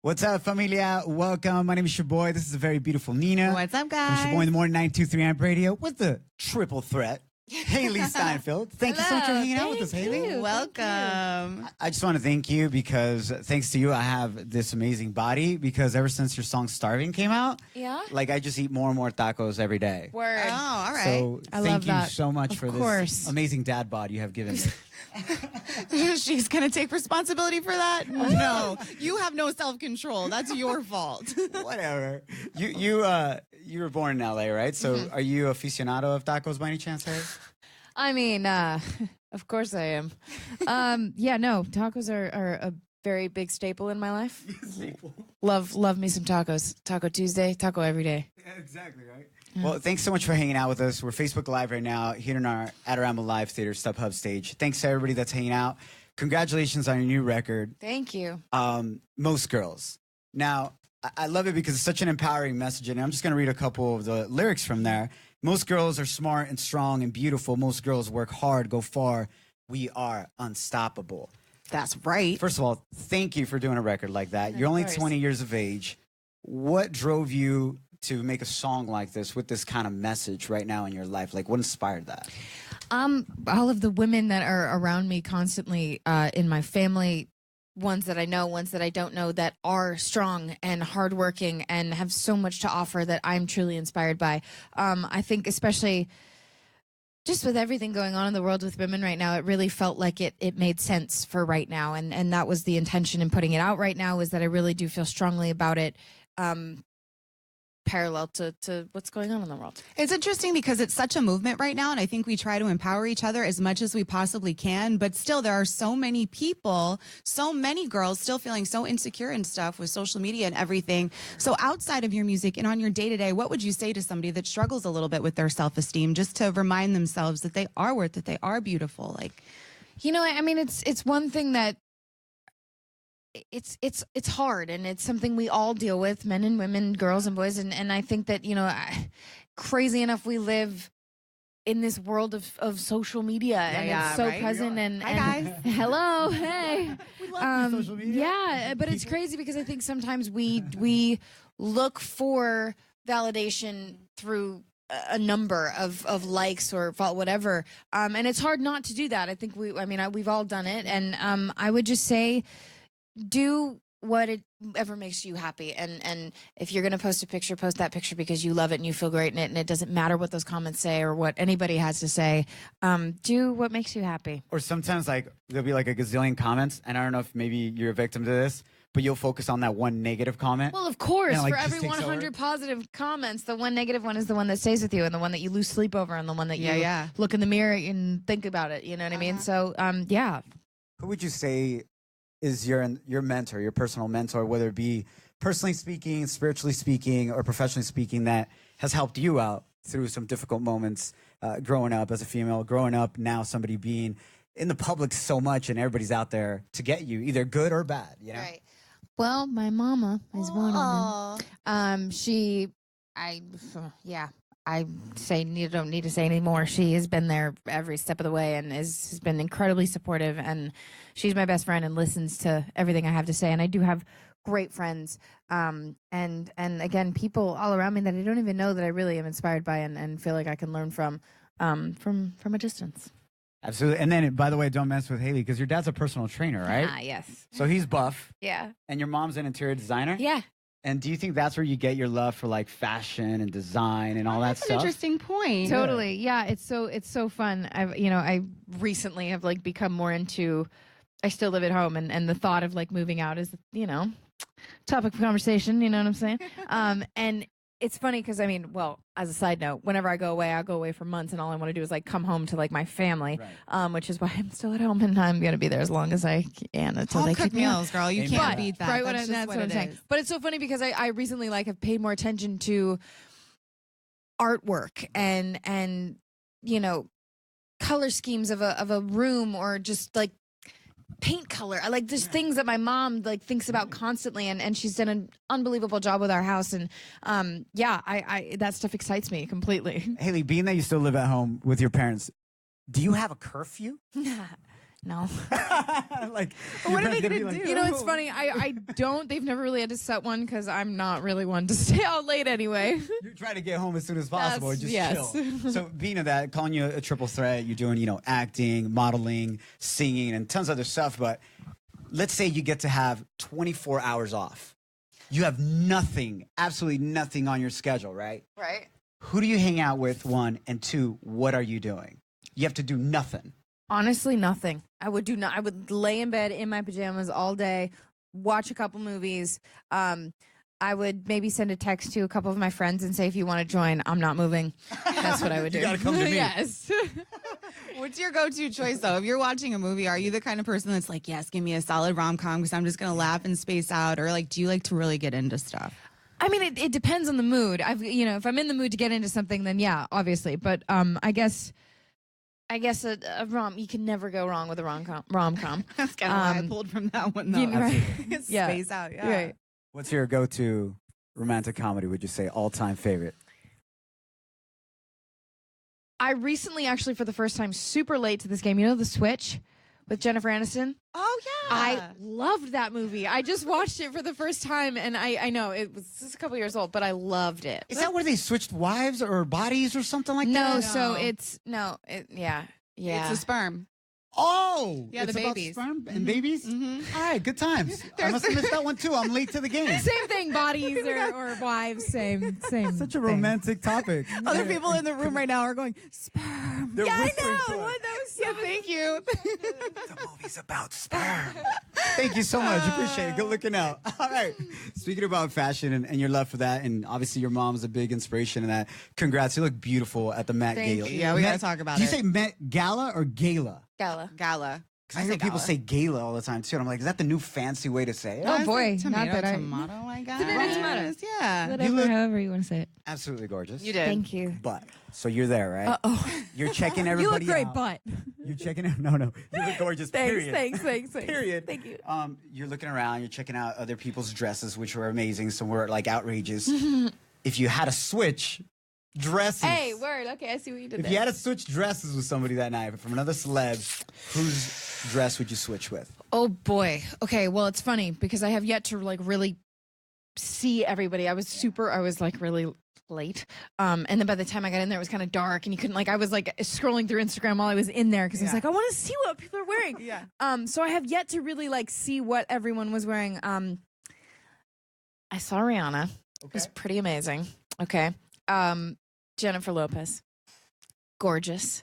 What's up, familia? Welcome. My name is your boy. This is a very beautiful Nina. What's up, From guys? your boy in the morning, 923 Amp Radio with the triple threat, Hailee Steinfeld. Thank you so much for hanging out with us, Hailee. Welcome. I just want to thank you because thanks to you, I have this amazing body because ever since your song Starving came out, like I just eat more and more tacos every day. Word. Oh, all right. So I thank love you that. so much Of for course. this amazing dad bod you have given me. She's going to take responsibility for that? No. You have no self-control. That's your fault. Whatever. You were born in LA, right? So are you aficionado of tacos by any chance, Harry? I mean, of course I am. Yeah, no, tacos are a very big staple in my life. Love me some tacos. Taco Tuesday, taco every day. Yeah, exactly, right? Well, thanks so much for hanging out with us. We're Facebook Live right now, here in our Adorama Live Theater StubHub stage. Thanks to everybody that's hanging out. Congratulations on your new record, Thank you. Most Girls. Now, I love it because it's such an empowering message, and I'm just going to read a couple of the lyrics from there. Most girls are smart and strong and beautiful. Most girls work hard, go far. We are unstoppable. That's right. First of all, thank you for doing a record like that. You're only course. 20 years of age. What drove you to make a song like this with this kind of message right now in your life? Like, what inspired that? All of the women that are around me constantly in my family, ones that I know, ones that I don't know, that are strong and hardworking and have so much to offer that I'm truly inspired by. I think especially just with everything going on in the world with women right now, it really felt like it made sense for right now. And that was the intention in putting it out right now, is that I really do feel strongly about it. Parallel to what's going on in the world. It's interesting because it's such a movement right now, and I think we try to empower each other as much as we possibly can, but still there are so many people, so many girls still feeling so insecure and stuff with social media and everything. So outside of your music and on your day-to-day, what would you say to somebody that struggles a little bit with their self-esteem, just to remind themselves that they are worth it, they are beautiful? Like, You know, I mean, it's one thing that it's hard, and it's something we all deal with, men and women, girls and boys, and I think that, you know, crazy enough, we live in this world of social media, and it's so right? present. And Hi, guys. Hello, hey. We love social media. Yeah, but it's crazy because I think sometimes we look for validation through a number of likes or whatever, and it's hard not to do that. I think we've all done it, and I would just say, do whatever makes you happy, and if you're gonna post a picture, post that picture because you love it and you feel great in it, and it doesn't matter what those comments say or what anybody has to say. Do what makes you happy. Or sometimes, like, there'll be like a gazillion comments, and I don't know if maybe you're a victim to this, but you'll focus on that one negative comment. Well, of course, And, like, for just every takes over. 100 positive comments, the one negative one is the one that stays with you, and the one that you lose sleep over, and the one that you look in the mirror and think about it. You know what I mean? So, yeah. Who would you say is your mentor, your personal mentor, whether it be personally speaking, spiritually speaking, or professionally speaking, that has helped you out through some difficult moments growing up as a female, growing up now somebody being in the public so much and everybody's out there to get you, either good or bad, you know? Right. Well, my mama is one of them. I don't need to say anymore. She has been there every step of the way and has been incredibly supportive, and she's my best friend and listens to everything I have to say. And I do have great friends, and again, people all around me that I don't even know that I really am inspired by and feel like I can learn from a distance. Absolutely. And then, by the way, don't mess with Hailee because your dad's a personal trainer, right? Ah, yes. So he's buff, Yeah. and your mom's an interior designer? Yeah. And do you think that's where you get your love for, like, fashion and design and all that that's an stuff? interesting point. Totally. Yeah, it's so fun. I recently have like become more into, I still live at home, and the thought of like moving out is, topic of conversation, you know what I'm saying? And it's funny because, I mean, well, as a side note, whenever I go away, I'll go away for months, and all I want to do is like come home to like my family, which is why I'm still at home, and I'm going to be there as long as I can until they Home kick cooked me out. meals, girl. You Amen. can't But- beat that. Right, That's just what I'm it saying. is. But it's so funny because I recently like have paid more attention to artwork and color schemes of a room, or just like paint color. I like there's things that my mom like thinks about constantly, and she's done an unbelievable job with our house, and I that stuff excites me completely. Hailee, being that you still live at home with your parents, do you have a curfew? No. Like, What are they gonna like, do? You know, it's funny. I don't. They've never really had to set one because I'm not really one to stay out late anyway. You're trying to get home as soon as possible. That's- Just yes. chill. So being of that, calling you a triple threat, you're doing, acting, modeling, singing, and tons of other stuff. But let's say you get to have 24 hours off. You have nothing, absolutely nothing on your schedule, right? Right. Who do you hang out with, one? And two, what are you doing? You have to do nothing. Honestly, nothing. I would do not. I would lay in bed in my pajamas all day, watch a couple movies. I would maybe send a text to a couple of my friends and say, if you want to join, I'm not moving. That's what I would do. You gotta come to me. Yes. What's your go-to choice, though? If you're watching a movie, are you the kind of person that's like, yes, give me a solid rom-com because I'm just going to laugh and space out? Or, like, do you like to really get into stuff? I mean, it depends on the mood. If I'm in the mood to get into something, then yeah, obviously. But I guess a rom, you can never go wrong with a rom-com. That's kind of why I pulled from that one, though. Right. Yeah. Space out, yeah. Right. What's your go-to romantic comedy, would you say, all-time favorite? I recently, actually, for the first time, super late to this game. You know The Switch with Jennifer Aniston? Oh, yeah. I loved that movie. I just watched it for the first time, and I know it was just a couple years old, but I loved it. Is that where they switched wives or bodies or something like No, that? so yeah. It's a sperm. Oh, Yeah, it's the about babies. sperm and babies. All right, good times. I must have missed that one too. I'm late to the game. Same thing, bodies or wives, same. Such a thing. romantic topic. Other people in the room right now are going, sperm. They're Yeah, I whispering know. to us. What, that was so Yeah, thank you. The movie's about sperm. Thank you so much. Appreciate it. Good looking out. All right. Speaking about fashion and your love for that, and obviously your mom's a big inspiration in that. Congrats. You look beautiful at the Met Thank Gala. you. Yeah, we Met- gotta talk about Do you it. say Met Gala or Gala? Gala. Gala. Because I hear people say gala all the time too. And I'm like, is that the new fancy way to say it? Oh, boy. Tomato, Not that I- tomato, I guess. Tomato. Yeah. Whatever, look- however you want to say it. Absolutely gorgeous. You did. Thank you. But so you're there, right? Oh, You're checking you everybody look great, out. but You're checking it. No. You look gorgeous. Period. thanks. Period. Thank you. You're looking around. You're checking out other people's dresses, which were amazing. Some were like outrageous. If you had to switch dresses, Hey, word. Okay, I see what you did if there. you had to switch dresses with somebody that night from another celeb, whose dress would you switch with? Oh boy. Okay, well it's funny because I have yet to like really see everybody. I was like really late. And then by the time I got in there it was kind of dark and you couldn't I was like scrolling through Instagram while I was in there because I was like, I want to see what people are wearing. Yeah. So I have yet to really like see what everyone was wearing. I saw Rihanna. It was pretty amazing. Okay. Jennifer Lopez. Gorgeous.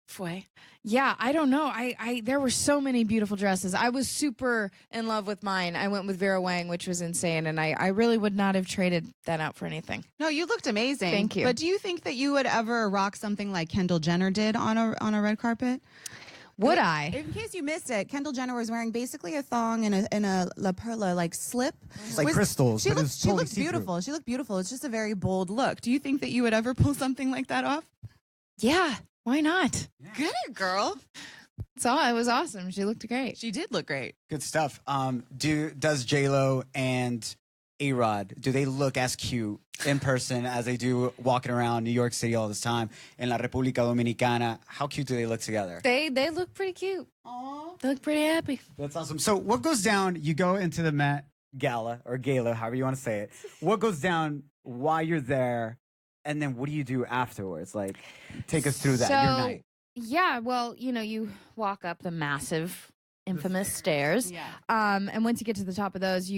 Fue. Yeah, I don't know. I there were so many beautiful dresses. I was super in love with mine. I went with Vera Wang, which was insane, and I really would not have traded that out for anything. No, you looked amazing. Thank you. But do you think that you would ever rock something like Kendall Jenner did on a red carpet? Would I? In case you missed it, Kendall Jenner was wearing basically a thong and a La Perla like slip. It's like crystals, She but looked, it's she totally looked see-through. beautiful. She looked beautiful. It's just a very bold look. Do you think that you would ever pull something like that off? Yeah. Why not? Good girl. So it was awesome. She looked great. She did look great. Good stuff. Does J-Lo and A-Rod, do they look as cute in person as they do walking around New York City all this time? In La República Dominicana, how cute do they look together? They look pretty cute. Aww. They look pretty happy. That's awesome. So what goes down, you go into the Met Gala or Gala, however you want to say it. What goes down while you're there? And then what do you do afterwards? Like, take us through that, your night. Yeah, well, you walk up the massive, infamous stairs. Yeah. And once you get to the top of those,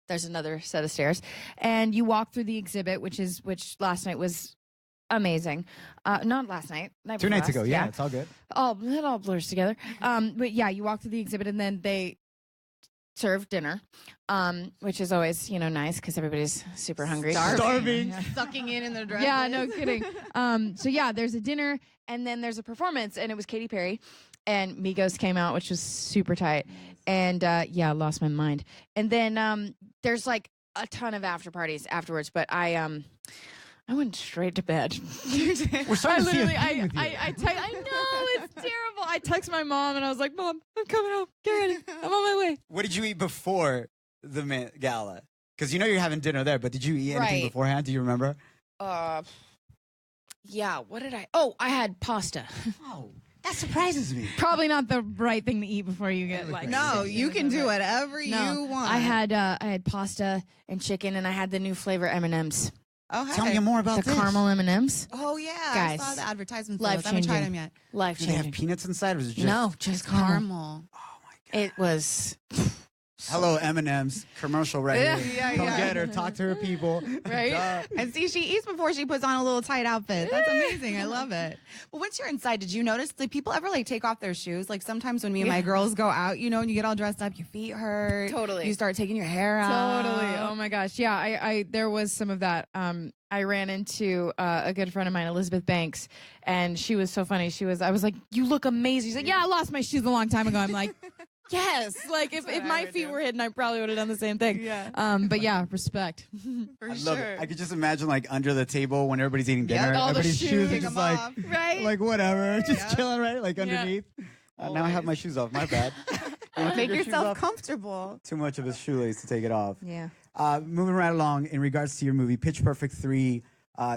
there's another set of stairs, and you walk through the exhibit, which last night was amazing. Not last night, night 2 before nights ago, last, yeah, it's all good. It all blurs together. But yeah, you walk through the exhibit, and then they serve dinner, which is always nice because everybody's super hungry. Starving. Sucking in their dress. Yeah, no kidding. So yeah, there's a dinner and then there's a performance, and it was Katy Perry and Migos came out, which was super tight. And yeah, lost my mind. And then there's like a ton of after parties afterwards, but I went straight to bed. We're starting to see a literally, theme with you. I know it's terrible. I texted my mom and I was like, "Mom, I'm coming home. Get ready. I'm on my way." What did you eat before the Met Gala? Because you're having dinner there, but did you eat anything Right. beforehand? Do you remember? Yeah. What did I? Oh, I had pasta. Oh, That surprises me. Probably not the right thing to eat before you get like. No, you can do whatever you want. I had pasta and chicken, and I had the new flavor M&Ms. Oh, hey. Tell me more about The this. caramel M&Ms. Oh yeah, Guys, I saw the advertisement. life I haven't tried changing. them yet. Life Do they have changing. peanuts inside, or is it just No, just caramel. Caramel. Oh my god! It was. Hello, M&M's commercial right here. Yeah, Come yeah. get her. Talk to her people. Right? Duh. And see, she eats before she puts on a little tight outfit. That's amazing. I love it. But once you're inside, did you notice that people ever like take off their shoes? Like sometimes when me and my girls go out, you know, and you get all dressed up, your feet hurt. Totally. You start taking your hair out. Totally. Oh my gosh. Yeah, I there was some of that. I ran into a good friend of mine, Elizabeth Banks, and she was so funny. I was like, "You look amazing." She's like, "Yeah, I lost my shoes a long time ago." I'm like, "Yes." Like if my feet were hidden, I probably would have done the same thing. Yeah. But yeah, respect. For I sure. love it. I could just imagine like under the table when everybody's eating dinner, all the everybody's shoes are Take just 'em like, off. Right? like whatever, just Yeah. chilling, right? Like underneath. Now I have my shoes off. My bad. You wanna take Make your shoes yourself off? comfortable. Too much of a shoelace to take it off. Yeah. Moving right along, in regards to your movie, Pitch Perfect 3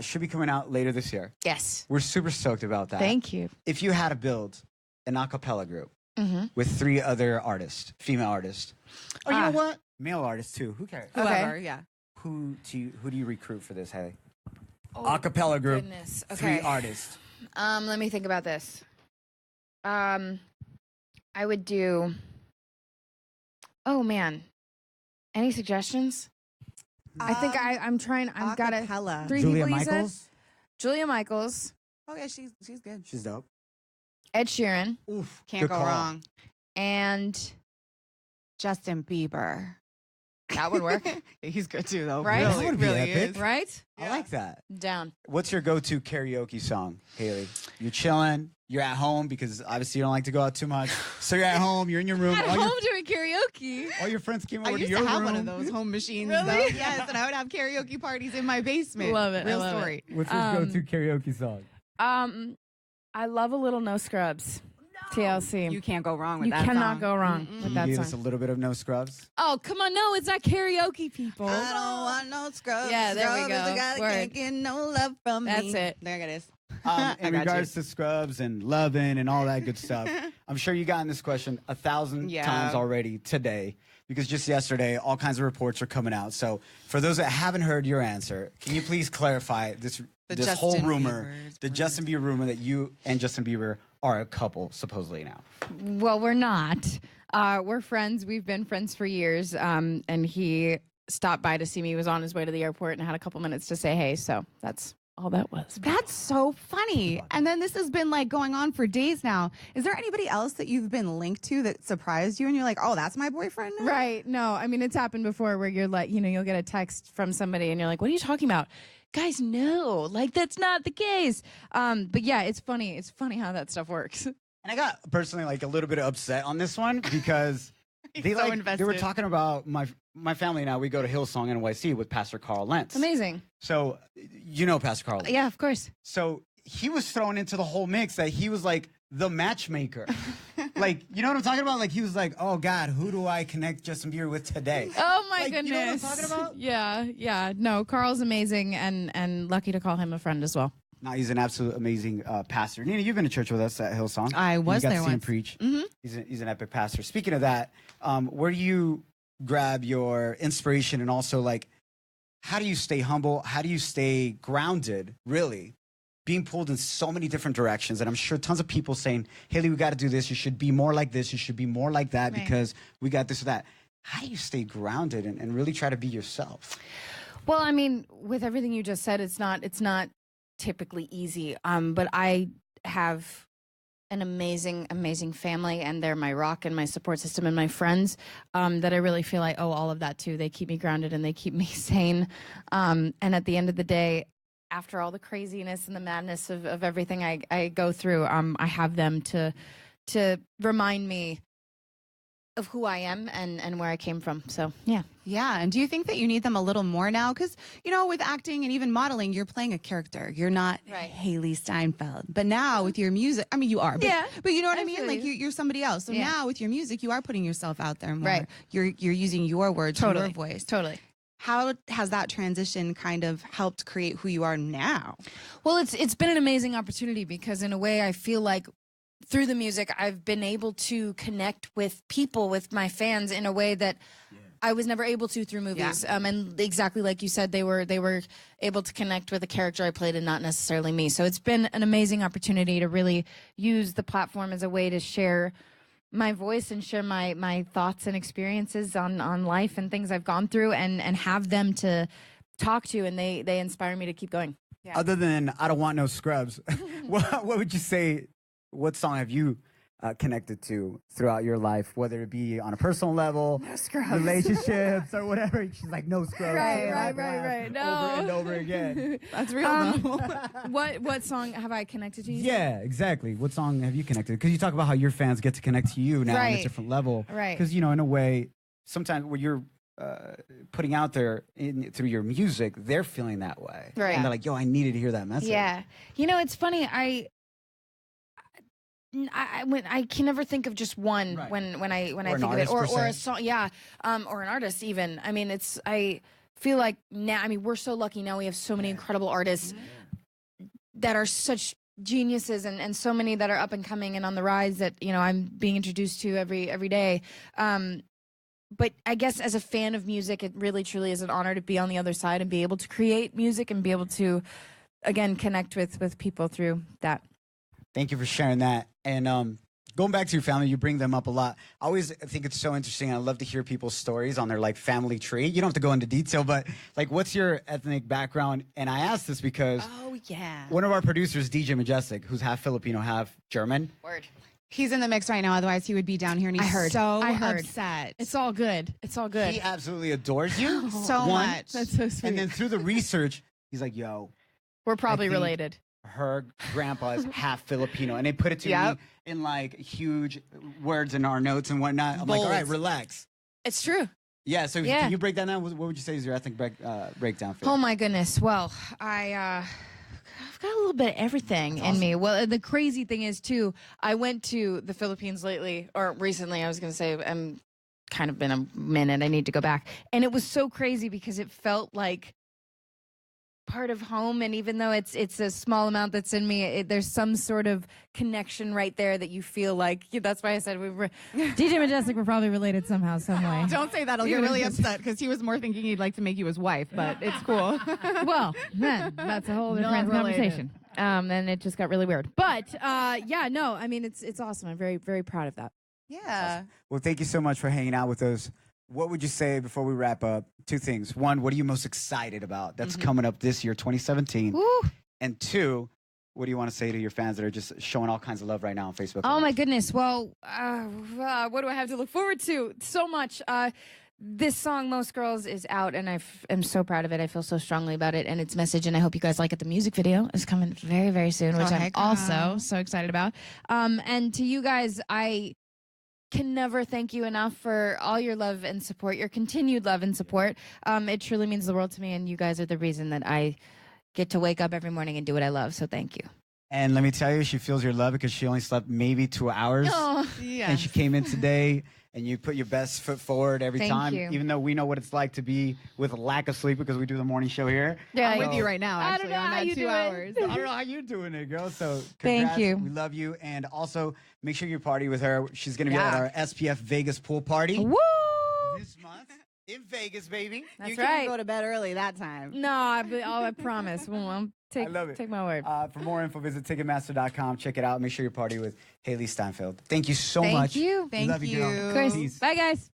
should be coming out later this year. Yes. We're super stoked about that. Thank you. If you had to build an a cappella group Mm-hmm. with 3 other artists, female artists, or you know what? Male artists too. Who cares? Whoever, yeah. Who do you recruit for this, Hailee? A cappella group, Goodness. 3 Okay. artists. Let me think about this. I would do. Oh man. Any suggestions? I think I'm trying. I've got a Acapella. 3 Julia people. You said? Michaels. Julia Michaels, Oh yeah, she's good. She's dope. Ed Sheeran, Oof. Can't good go call. wrong. and Justin Bieber. that would work, He's good too, though. Right? That would be really epic. is. right? I like that. Down. What's your go-to karaoke song, Hailee? You're chilling. You're at home because obviously you don't like to go out too much. So you're at home. You're in your room. At All home your, doing karaoke. all your friends came I over to used your to have room. one of those home machines. Really? Though. Yes, and I would have karaoke parties in my basement. Love it. I Real love it. story. What's your Um, go-to karaoke song? I love a little No Scrubs. TLC. You can't go wrong with You that cannot song. go wrong Mm-mm. with Can that you give us a song. little bit of No Scrubs? Oh, come on. No, it's not karaoke, people. I don't want no scrubs. Yeah, there we Scrub is the go. guy that Word. can't get no love from me. That's it. There it is. In got regards to Scrubs and loving and all that good stuff, I'm sure you gotten this question 1,000 Yeah. times already today because just yesterday, all kinds of reports are coming out. So for those that haven't heard your answer, can you please clarify this whole Justin rumor, Bieber's the rumor. Justin Bieber rumor that you and Justin Bieber are a couple, supposedly now? Well, we're not. We're friends. We've been friends for years. And he stopped by to see me. He was on his way to the airport and had a couple minutes to say hey. So that's all that was. That's so funny. And then this has been like going on for days now. Is there anybody else that you've been linked to that surprised you and you're like, oh, that's my boyfriend now? Right. No, I mean, it's happened before where you're like, you'll get a text from somebody and you're like, what are you talking about? Guys, no, like that's not the case. But yeah, it's funny. It's funny how that stuff works. And I got personally like a little bit upset on this one because they so were invested. talking about my family and I. We go to Hillsong NYC with Pastor Carl Lentz. Amazing. So you know Pastor Carl Lentz. Yeah, of course. So he was thrown into the whole mix that he was like the matchmaker. Like, you know what I'm talking about? Like he was like, oh God, who do I connect Justin Bieber with today? Oh my Like, goodness. you know what I'm talking about? Yeah. No, Carl's amazing and lucky to call him a friend as well. No, he's an absolute amazing pastor. Nina, you've been to church with us at Hillsong. I was you got there to see him once. preach. Mhm. He's an epic pastor. Speaking of that, where do you grab your inspiration and also like, how do you stay humble? How do you stay grounded, really? Being pulled in so many different directions. And I'm sure tons of people saying, Hailee, we got to do this. You should be more like this. You should be more like that Right. because we got this or that. How do you stay grounded and really try to be yourself? Well, I mean, with everything you just said, it's not typically easy. But I have an amazing family, and they're my rock and my support system and my friends that I really feel I owe all of that to. They keep me grounded and they keep me sane. And at the end of the day, after all the craziness and the madness of everything I go through, I have them to remind me of who I am and where I came from. So, yeah. Yeah. And do you think that you need them a little more now? Because, with acting and even modeling, you're playing a character. You're not Right. Hailee Steinfeld. But now with your music, I mean, you are. But, Yeah. But you know what I I mean? feel Like you. you're somebody else. So Yeah. now with your music, you are putting yourself out there more. Right. You're using your words, your Totally. voice. Totally. How has that transition kind of helped create who you are now? Well, it's been an amazing opportunity because in a way I feel like through the music, I've been able to connect with people, with my fans, in a way that I was never able to through movies. And exactly like you said, they were able to connect with a character I played and not necessarily me. So it's been an amazing opportunity to really use the platform as a way to share my voice and share my thoughts and experiences on life and things I've gone through, and have them to talk to, and they inspire me to keep going. Yeah. Other than I Don't Want No Scrubs, what would you say, what song have you connected to throughout your life, whether it be on a personal level, relationships, or whatever? She's like, no scrubs. Right. No. Over and over again. That's real though. What song have I connected to? Yeah, exactly. What song have you connected? Because you talk about how your fans get to connect to you now on a Right. different level. Right. Because, you know, in a way, sometimes when you're putting out there through your music, they're feeling that way. Right. And they're like, yo, I needed to hear that message. Yeah. You know, it's funny. When I can never think of just one Right. when I Or an think of it, artist, per or a se. song, or an artist even. I mean, I feel like now. I mean, we're so lucky now. We have so many incredible artists that are such geniuses, and so many that are up and coming and on the rise that, you know, I'm being introduced to every day. But I guess as a fan of music, it really truly is an honor to be on the other side and be able to create music and be able to, again, connect with people through that. Thank you for sharing that. And going back to your family, you bring them up a lot. I always think it's so interesting. I love to hear people's stories on their like family tree. You don't have to go into detail, but like, what's your ethnic background? And I ask this because one of our producers, DJ Majestic, who's half Filipino, half German. Word. He's in the mix right now. Otherwise, he would be down here, and he's I heard. upset. It's all good. It's all good. He absolutely adores you. so One. much. That's so sweet. And then through the research, he's like, yo, We're probably think- related. her grandpa is half Filipino. And they put it to Yep. me in like huge words in our notes and whatnot. I'm like, all right, Bold. relax. It's true. Yeah, so Yeah. can you break that down? What would you say is your ethnic breakdown? For Oh my goodness. Well, I've got a little bit of everything in me. Well, the crazy thing is too, I went to the Philippines lately, or recently. I was going to say, I'm kind of been a minute. I need to go back. And it was so crazy because it felt like part of home, and even though it's a small amount that's in me, there's some sort of connection right there that you feel like. That's why I said we were DJ Majestic. We're probably related somehow, some way. Don't say that. I'll get really upset because he was more thinking he'd like to make you his wife, but it's cool. Well, then that's a whole different Not related. conversation. And it just got really weird. But yeah, no, I mean it's awesome. I'm very, very proud of that. Yeah. Well, thank you so much for hanging out with us. What would you say before we wrap up? Two things. One, what are you most excited about that's coming up this year, 2017? Woo. And two, what do you want to say to your fans that are just showing all kinds of love right now on Facebook? Oh my goodness. Well, what do I have to look forward to? So much. This song, Most Girls, is out, and I am so proud of it. I feel so strongly about it and its message, and I hope you guys like it. The music video is coming very, very soon, which I'm heck also yeah. so excited about. And to you guys, I can never thank you enough for all your love and support, your continued love and support. It truly means the world to me, and you guys are the reason that I get to wake up every morning and do what I love, so thank you. And let me tell you, she feels your love because she only slept maybe 2 hours. Oh, Yeah. And she came in today, and you put your best foot forward every Thank time, you. even though we know what it's like to be with a lack of sleep because we do the morning show here. yeah, I'm with So- you right now, I don't actually, know on how that you 2 do it. hours. I don't know how you're doing it, girl. So Thank congrats. you. We love you. And also, make sure you party with her. She's going to be at Yeah. our SPF Vegas pool party Woo! this month in Vegas, baby. That's you right. can't go to bed early that time. No, I promise. Well, I love it. Take my word. For more info, visit Ticketmaster.com. Check it out. Make sure you party with Hailee Steinfeld. Thank you so Thank much. you. We Thank love you, girl. you. Of course. Peace. Bye, guys.